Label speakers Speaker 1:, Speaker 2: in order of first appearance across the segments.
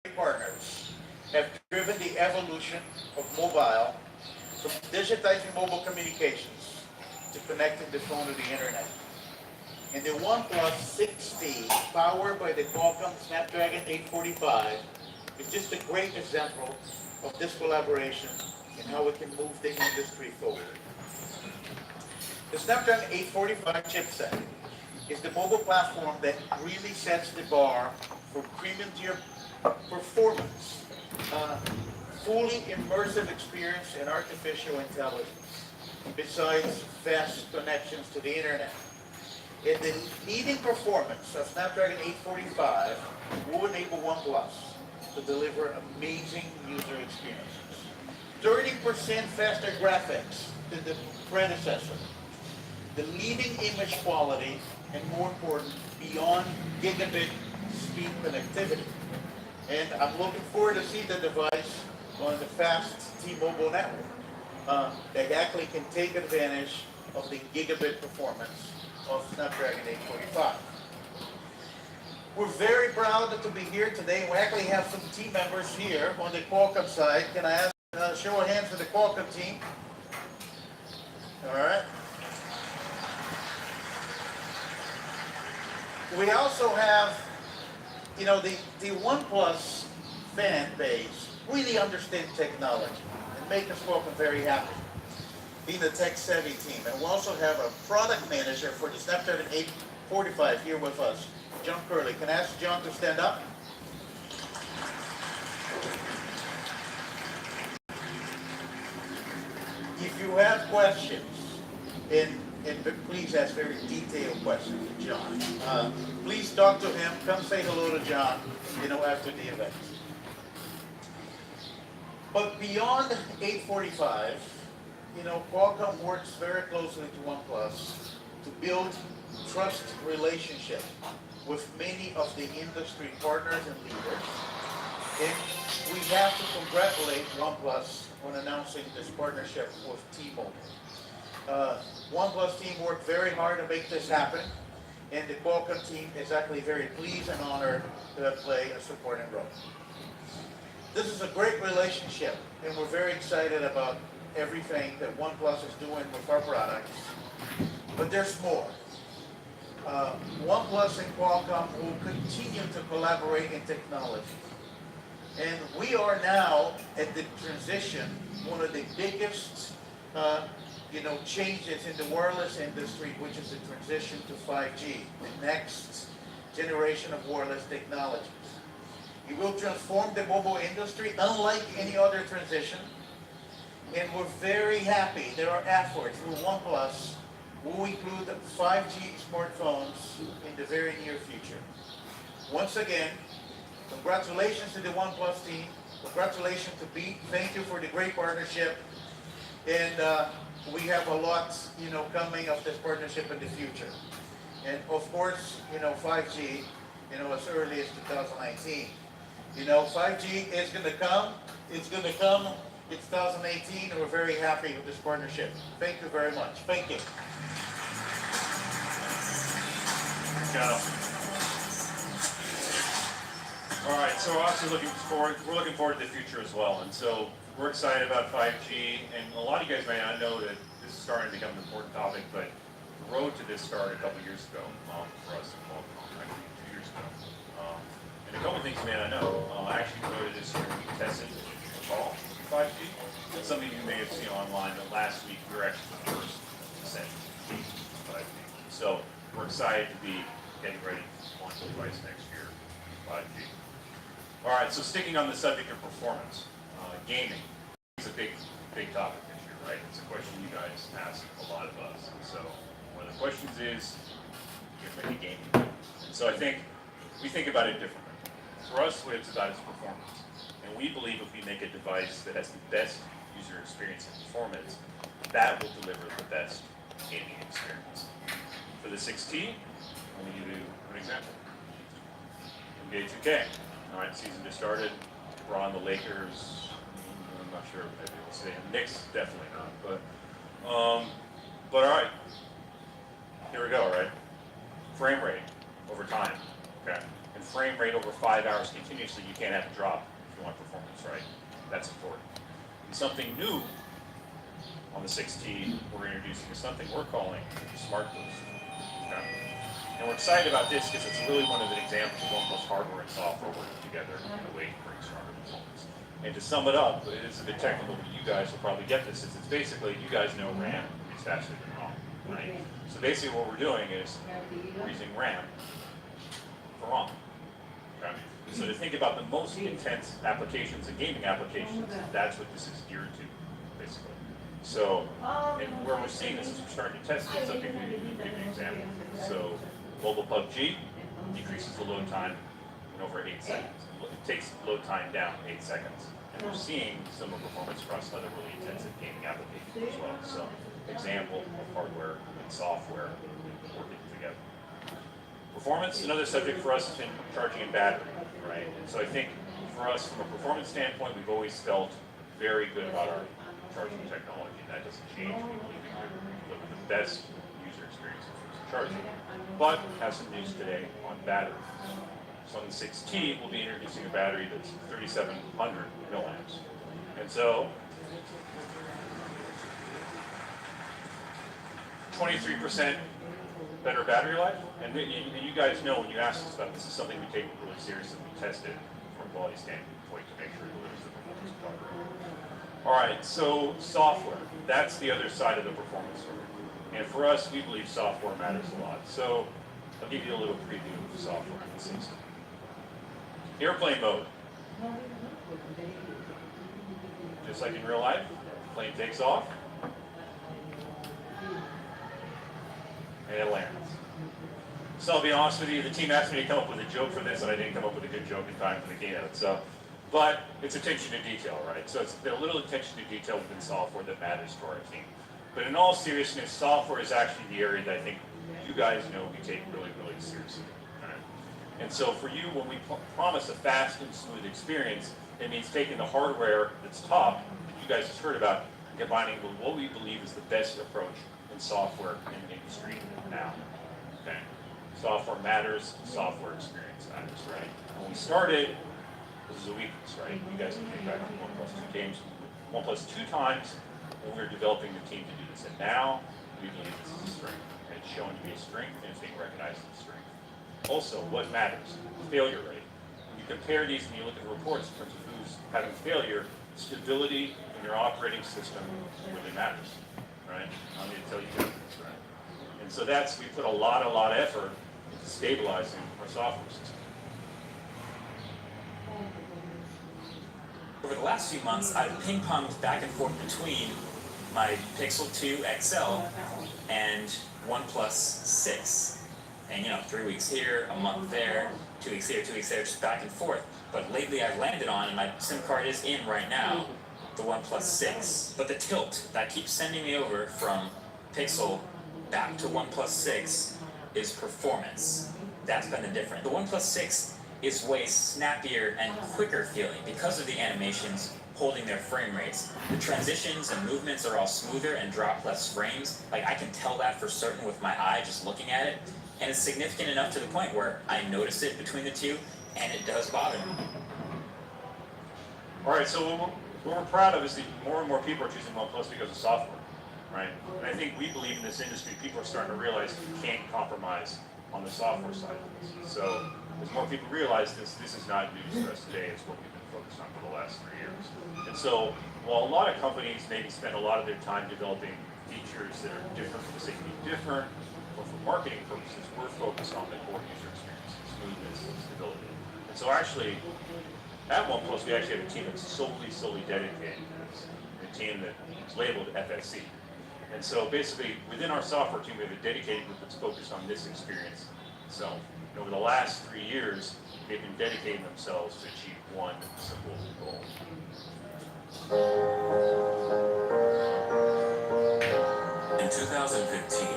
Speaker 1: partners have driven the evolution of mobile from digitizing mobile communications to connecting the phone to the internet. And the OnePlus 6T, powered by the Qualcomm Snapdragon 845, is just a great example of this collaboration and how it can move the industry forward. The Snapdragon 845 chipset is the mobile platform that really sets the bar for premium tier performance, fully immersive experience and artificial intelligence, besides fast connections to the internet. And the leading performance of Snapdragon 845 will enable OnePlus to deliver amazing user experiences. 30% faster graphics than the predecessor, the leading image quality, and more important, beyond gigabit speed connectivity. And I'm looking forward to see the device on the fast T-Mobile network that actually can take advantage of the gigabit performance of Snapdragon 845. We're very proud to be here today. We actually have some team members here on the Qualcomm side. Can I ask a show of hands for the Qualcomm team? All right. We also have, the OnePlus fan base really understand technology and make us Qualcomm very happy, being the tech-savvy team. And we also have a product manager for the Snapdragon 845 here with us, John Curley. Can I ask John to stand up? If you have questions, and please ask very detailed questions to John. Please talk to him. Come say hello to John, after the event. But beyond 845, Qualcomm works very closely to OnePlus to build trust relationship with many of the industry partners and leaders. And we have to congratulate OnePlus on announcing this partnership with T-Mobile. OnePlus team worked very hard to make this happen, and the Qualcomm team is actually very pleased and honored to play a supporting role. This is a great relationship, and we're very excited about everything that OnePlus is doing with our products. But there's more. OnePlus and Qualcomm will continue to collaborate in technology. And we are now at the transition, one of the biggest changes in the wireless industry, which is the transition to 5G, the next generation of wireless technologies. It will transform the mobile industry unlike any other transition. And we're very happy that our efforts with OnePlus will include 5G smartphones in the very near future. Once again, congratulations to the OnePlus team. Congratulations to Pete. Thank you for the great partnership. And we have a lot, coming of this partnership in the future. And of course, 5G, as early as 2019. 5G is going to come. It's going to come in 2018, and we're very happy with this partnership. Thank you very much. Thank you.
Speaker 2: All right, so we're also looking forward to the future as well. And so we're excited about 5G, and a lot of you guys may not know that this is starting to become an important topic, but the road to this started a couple years ago for us, actually 2 years ago. And a couple of things you may not know. I actually voted this year we tested all 5G. And some of you may have seen online that last week we were actually the first to send 5G. So we're excited to be getting ready to launch the device next year, 5G. All right, so sticking on the subject of performance, gaming is a big topic this year, right? It's a question you guys ask a lot of us. And so one of the questions is, if any gaming. And so I think we think about it differently. For us, what it's about is performance. And we believe if we make a device that has the best user experience and performance, that will deliver the best gaming experience. For the 6T, let me give you an example. NBA 2K. All right, season just started. We're on the Lakers. I'm not sure if I'd say Knicks, definitely not. But all right, here we go. Right, frame rate over time. Okay, and frame rate over 5 hours continuously, you can't have a drop if you want performance, right? That's important. And something new on the 6T we're introducing is something we're calling Smart Boost. Okay? And we're excited about this because it's really one of the examples of almost hardware and software working together in a way to bring stronger performance. And to sum it up, it is a bit technical, but you guys will probably get this, is it's basically, you guys know RAM is faster than ROM, right? So basically what we're doing is we're using RAM for ROM. Okay? So to think about the most intense applications and gaming applications, that's what this is geared to, basically. So, and where we're seeing this is we're starting to test it. So I'll give you an example. So mobile PUBG decreases the load time in over 8 seconds. It takes load time down 8 seconds. And we're seeing similar performance across other really intensive gaming applications as well. So example of hardware and software working together. Performance, another subject for us has been charging and battery, right? And so I think for us, from a performance standpoint, we've always felt very good about our charging technology. That doesn't change. We believe we can deliver the best user experience in terms of charging. But have some news today on battery. So on the 6T, we'll be introducing a battery that's 3,700 milliamps. And so 23% better battery life. And you guys know when you ask us about this, is something we take really seriously. We test it from a quality standpoint to make sure it delivers the performance we talk about. All right, so software. That's the other side of the performance story. And for us, we believe software matters a lot. So I'll give you a little preview of the software in the system. Airplane mode. Just like in real life, plane takes off, and it lands. So I'll be honest with you, the team asked me to come up with a joke for this, and I didn't come up with a good joke in time for the keynote. So, but it's attention to detail, right? So it's a little attention to detail within software that matters to our team. But in all seriousness, software is actually the area that I think you guys know we take really, really seriously. Right? And so for you, when we promise a fast and smooth experience, it means taking the hardware that's top, that you guys just heard about, and combining it with what we believe is the best approach in software in the industry now. Okay? Software matters, software experience matters, right? When we started, this is a weakness, right? You guys can think back to 1+2 games, 1+2 times when we were developing the team to do this. And now we believe this is a strength. And it's shown to be a strength, and it's being recognized as a strength. Also, what matters? Failure rate. When you compare these and you look at the reports in terms of who's having failure, stability in your operating system really matters, right? I'm going to tell you guys this, right? And so we put a lot of effort into stabilizing our software system.
Speaker 3: Over the last few months, I've ping-ponged back and forth between my Pixel 2 XL and OnePlus 6. And 3 weeks here, a month there, 2 weeks here, 2 weeks there, just back and forth. But lately I've landed on, and my SIM card is in right now, the OnePlus 6. But the tilt that keeps sending me over from Pixel back to OnePlus 6 is performance. That's been the difference. The OnePlus 6 is way snappier and quicker feeling because of the animations holding their frame rates. The transitions and movements are all smoother and drop less frames. Like, I can tell that for certain with my eye just looking at it. And it's significant enough to the point where I notice it between the two, and it does bother me.
Speaker 2: All right, so what we're proud of is that more and more people are choosing OnePlus because of software, right? And I think we believe in this industry, people are starting to realize you can't compromise on the software side of this. So as more people realize this is not news for us today, it's what we've been focused on for the last 3 years. And so while a lot of companies maybe spend a lot of their time developing features that are different for the sake of being different, or for marketing purposes, we're focused on the core user experience, smoothness, and stability. And so actually, at OnePlus, we actually have a team that's solely dedicated to this, a team that is labeled FSC. And so basically, within our software team, we have a dedicated group that's focused on this experience itself. And over the last 3 years, they've been dedicating themselves to achieve one simple goal.
Speaker 4: In 2015,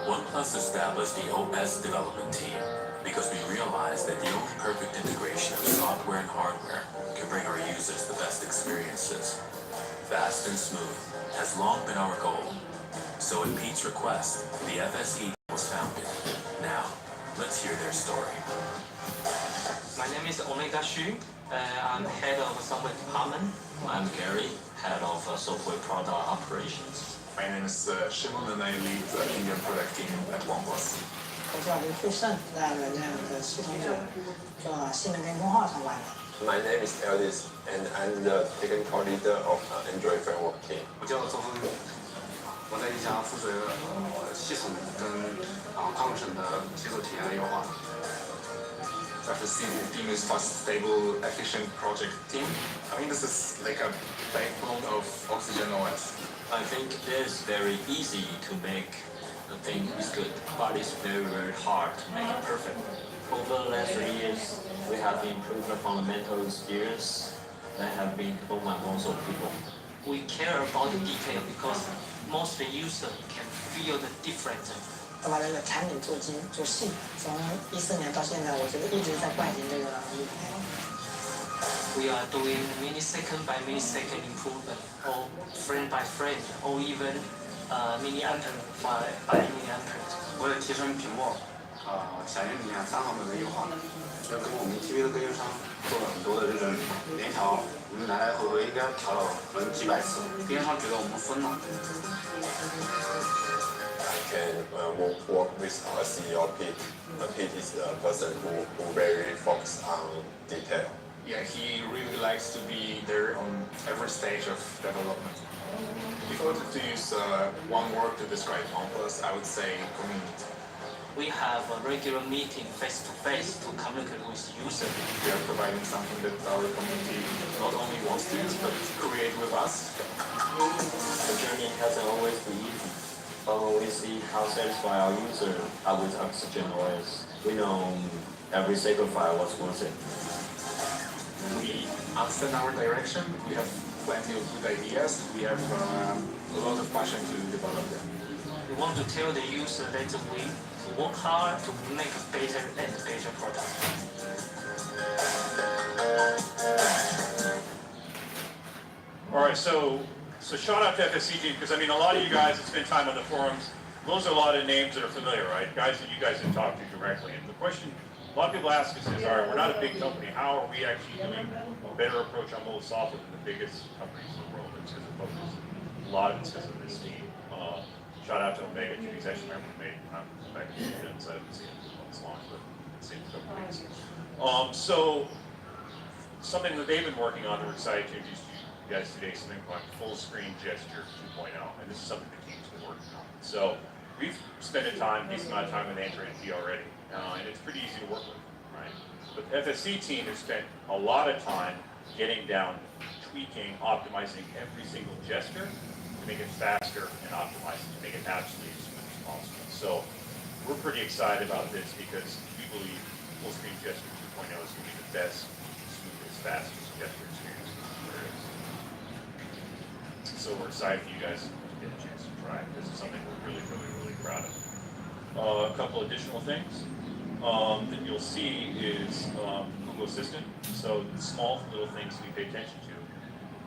Speaker 4: OnePlus established the OS development team because we realized that the only perfect integration of software and hardware can bring our users the best experiences. Fast and smooth has long been our goal. So at Pete's request, the FSE was founded. Now, let's hear their story.
Speaker 5: My name is Omega Xu. I'm head of software department.
Speaker 4: I'm Gary, head of software product operations.
Speaker 6: My name is Shimon and I lead the Indian product team at OnePlus.
Speaker 7: 我叫刘富胜，在软件的系统组做性能跟功耗相关的。
Speaker 8: My name is Eldis, and I'm the technical leader of Android framework team.
Speaker 9: 我叫周峰，我在一家负责系统跟function 的基础体验的优化。
Speaker 6: FSC team is fast, stable, efficient project team. I mean, this is like a backbone of Oxygen OS.
Speaker 4: I think it is very easy to make the thing is good, but it's very, very hard to make it perfect. Over the last 3 years, we have improved the fundamental experience that have been told by most of people.
Speaker 5: We care about the detail because most user can feel the difference.
Speaker 7: 我把这个产品做精做细，从14年到现在，我觉得一直在迈进这个路。
Speaker 5: We are doing millisecond by millisecond improvement, or frame by frame, or even milliampere by milliampere.
Speaker 9: 为了提升屏幕响应体验3方面的优化，就跟我们 TV 的供应商做了很多的这种联调，我们来来回回应该调了几百次，供应商觉得我们疯了。
Speaker 8: I can work with a CEO Pete. Pete is the person who very focused on detail.
Speaker 6: Yeah, he really likes to be there on every stage of development. If I wanted to use one word to describe OnePlus, I would say community.
Speaker 5: We have a regular meeting face to face to communicate with users.
Speaker 6: We are providing something that our community not only wants to use, but create with us.
Speaker 10: The journey hasn't always been easy, but when we see how satisfied our users are with Oxygen OS, we know every sacrifice was worth it.
Speaker 6: We understand our direction. We have plenty of good ideas. We have a lot of passion to develop them.
Speaker 5: We want to tell the user that we work hard to make better and better products.
Speaker 2: All right, so shout out to FSC team, because I mean, a lot of you guys that spend time on the forums, those are a lot of names that are familiar, right? Guys that you guys have talked to directly. And the question a lot of people ask us is, all right, we're not a big company. How are we actually doing a better approach on mobile software than the biggest companies in the world? It's because of focus. A lot of it's because of this team. Shout out to Omega. He's actually a member of Omega. I'm back in the inside of the scene when it's launched, but it seems a couple weeks. So something that they've been working on, we're excited to introduce to you guys today, something called full screen gesture 2.0, and this is something the team's been working on. So we've spent a decent amount of time with Android P already, and it's pretty easy to work with, right? But the FSC team has spent a lot of time getting down, tweaking, optimizing every single gesture to make it faster and optimized to make it absolutely as smooth as possible. So we're pretty excited about this because we believe full screen gesture 2.0 is going to be the best, smoothest, fastest gesture experience there is. So we're excited for you guys to get a chance to try it. This is something we're really, really, really proud of. A couple additional things that you'll see is Google Assistant. So small little things we pay attention to.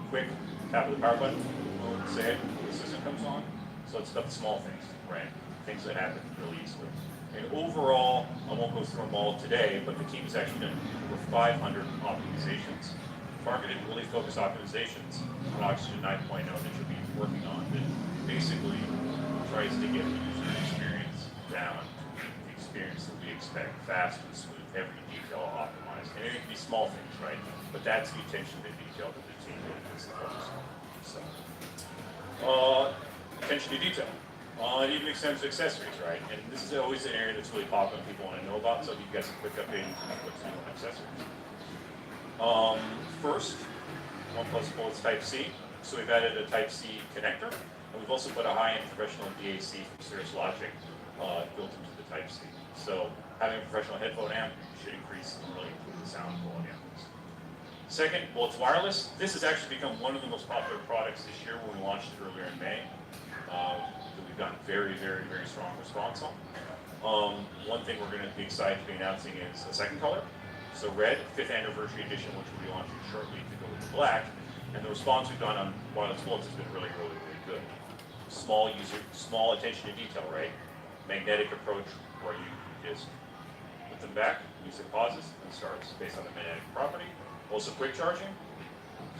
Speaker 2: Quick tap of the power button, say it, Google Assistant comes on. So it's stuff, small things, right? Things that happen really easily. And overall, I won't go through them all today, but the team has actually done over 500 optimizations, targeted, really focused optimizations on Oxygen 9.0 that you'll be working on that basically tries to get the user experience down to the experience that we expect, fast and smooth, every detail optimized. And it can be small things, right? But that's the attention to detail that the team really puts the focus on. So, attention to detail. It even extends to accessories, right? And this is always an area that's really popular and people want to know about, so I'll give you guys a quick update on what's new on accessories. First, OnePlus supports Type-C, so we've added a Type-C connector, and we've also put a high-end professional DAC from Cirrus Logic built into the Type-C. So having a professional headphone amp should increase and really improve the sound quality of this. Second, well, it's wireless. This has actually become one of the most popular products this year when we launched it earlier in May. That we've gotten very, very, very strong response on. One thing we're going to be excited to be announcing is a second color. So red, 5th anniversary edition, which we'll be launching shortly to go with the black. And the response we've done on wireless bullets has been really, really, really good. Small attention to detail, right? Magnetic approach where you just put them back, music pauses and starts based on the magnetic property. Also quick charging,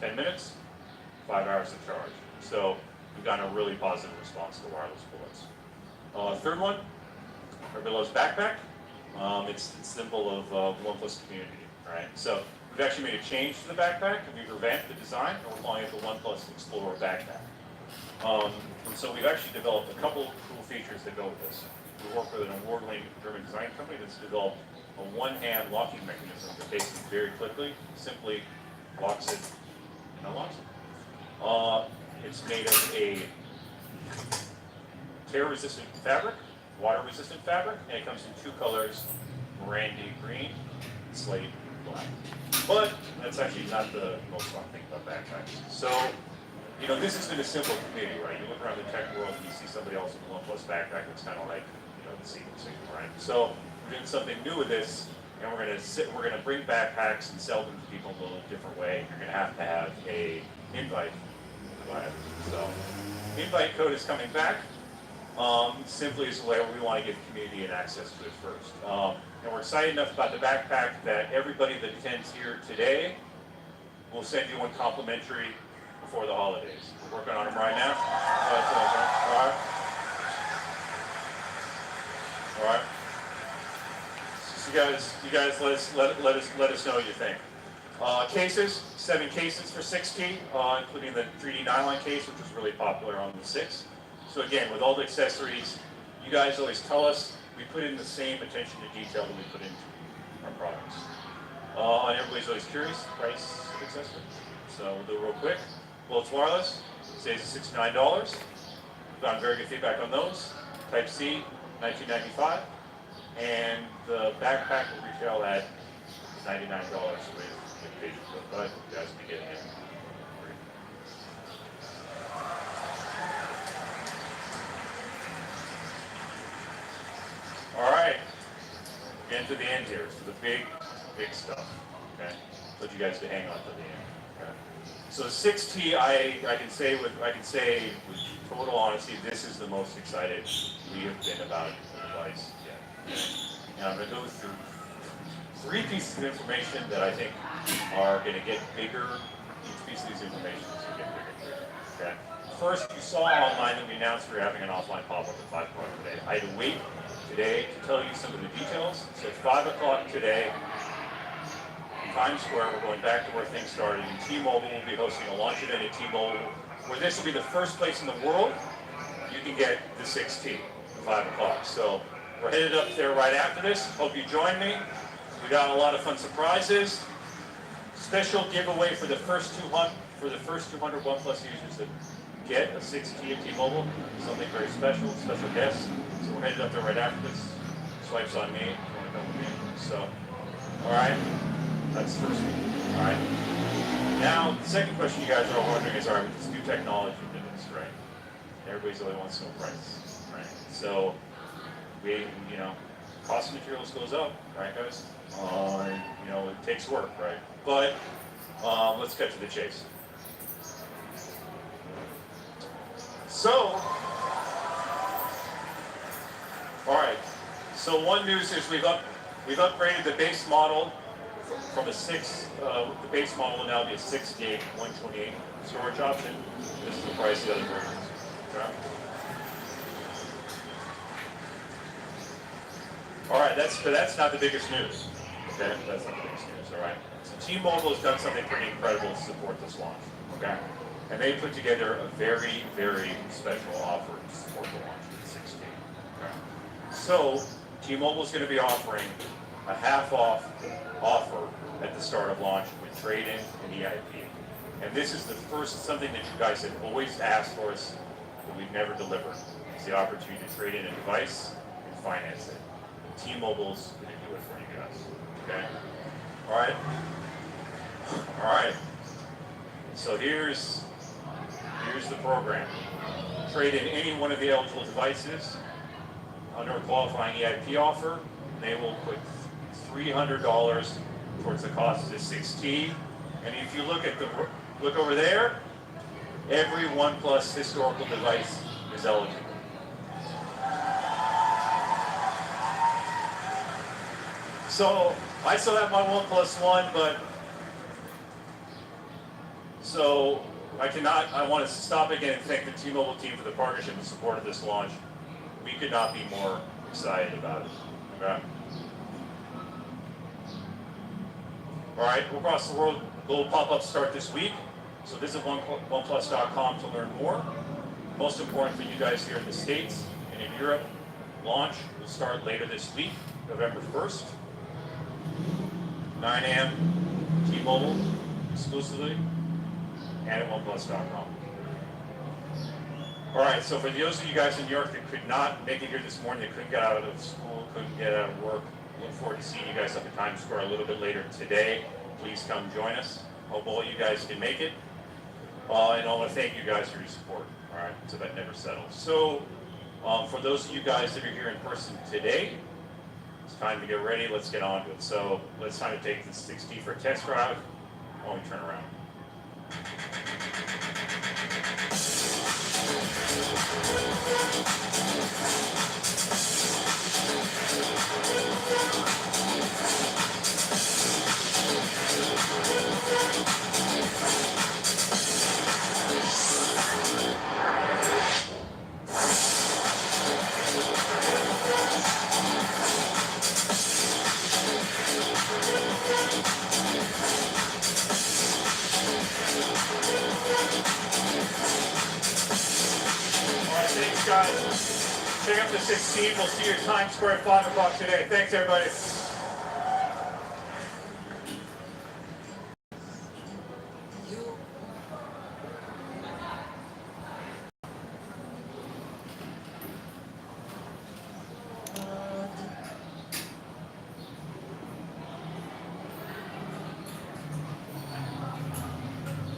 Speaker 2: 10 minutes, 5 hours of charge. So we've gotten a really positive response to wireless bullets. Third one, our Billows backpack. It's the symbol of One Plus community, right? So we've actually made a change to the backpack, and we've revamped the design, and we're calling it the One Plus Explorer backpack. And so we've actually developed a couple cool features that go with this. We work with an award-winning German design company that's developed a one-hand locking mechanism that basically very quickly, simply locks it and unlocks it. It's made of a tear-resistant fabric, water-resistant fabric, and it comes in two colors, brandy green, slate black. But that's actually not the most fun thing about backpacks. So, you know, this has been a simple community, right? You look around the tech world and you see somebody else with a One Plus backpack, it's kind of like, you know, the sequencing, right? So we're doing something new with this, and we're gonna bring backpacks and sell them to people in a little different way. You're gonna have a invite to buy it. So, invite code is coming back. Simply as a way we want to give community and access to it first. And we're excited enough about the backpack that everybody that attends here today will send you one complimentary before the holidays. We're working on them right now. All right. So you guys let us know what you think. Cases, 7 cases for 6T, including the 3D nylon case, which is really popular on the 6. So again, with all the accessories, you guys always tell us, we put in the same attention to detail that we put into our products. And everybody's always curious, price of accessories. So we'll do it real quick. Bullets wireless, stays at $69. We've gotten very good feedback on those. Type C, $19.95. And the backpack will retail at $99 with patient code, but you guys will be getting it. All right, getting to the end here. So the big stuff. Okay, told you guys to hang on to the end. Okay. So 6T, I can say with total honesty, this is the most excited we have been about the device yet. Okay. Now I'm going to go through 3 pieces of information that I think are going to get bigger. Each piece of these information is going to get bigger and bigger. Okay. First, you saw online that we announced we were having an offline pop-up at 5 o'clock today. I had to wait today to tell you some of the details. So at 5 o'clock today, in Times Square, we're going back to where things started. And T-Mobile will be hosting a launch event at T-Mobile, where this will be the first place in the world you can get the 6T at 5 o'clock. So we're headed up there right after this. Hope you join me. We got a lot of fun surprises. Special giveaway for the first 200 One Plus users that get a 6T at T-Mobile. Something very special, special guest. So we're headed up there right after this. Swipes on me if you want to come with me. So, all right, that's the first one. All right. Now, the second question you guys are all wondering is, all right, with this new technology into this, right? Everybody's only wants to know price, right? So, cost of materials goes up, right, guys? It takes work, right? But let's get to the chase. So, all right. So one news is we've upgraded the base model from a 6. The base model will now be a 6 gig 128 storage option. This is the price of the other versions. Okay. All right. But that's not the biggest news. Okay. That's not the biggest news. All right. So T-Mobile has done something pretty incredible to support this launch. Okay. And they put together a very, very special offer to support the launch of the 6T. Okay. So, T-Mobile is going to be offering a half-off offer at the start of launch with trade-in and EIP. And this is the first something that you guys have always asked for us that we've never delivered. It's the opportunity to trade in a device and finance it. T-Mobile's going to do it for you guys. Okay. All right. All right. So here's the program. Trade in any one of the eligible devices under a qualifying EIP offer. They will put $300 towards the cost of the 6T. And if you look over there, every One Plus historical device is eligible. So I still have my OnePlus One, but so I want to stop again and thank the T-Mobile team for the partnership and support of this launch. We could not be more excited about it. Okay. All right, across the world, global pop-ups start this week. So visit oneplus.com to learn more. Most important for you guys here in the States and in Europe, launch will start later this week, November 1st. 9 a.m. T-Mobile exclusively and at oneplus.com. All right, so for those of you guys in New York that could not make it here this morning, that couldn't get out of school, couldn't get out of work, look forward to seeing you guys up at Times Square a little bit later today. Please come join us. Hope all you guys can make it. And I want to thank you guys for your support. All right, so that never settles. So for those of you guys that are here in person today, it's time to get ready. Let's get on to it. So let's time to take the 6T for a test drive while we turn around. Thanks, guys. Check out the 16. We'll see you at Times Square at 5 o'clock today. Thanks, everybody.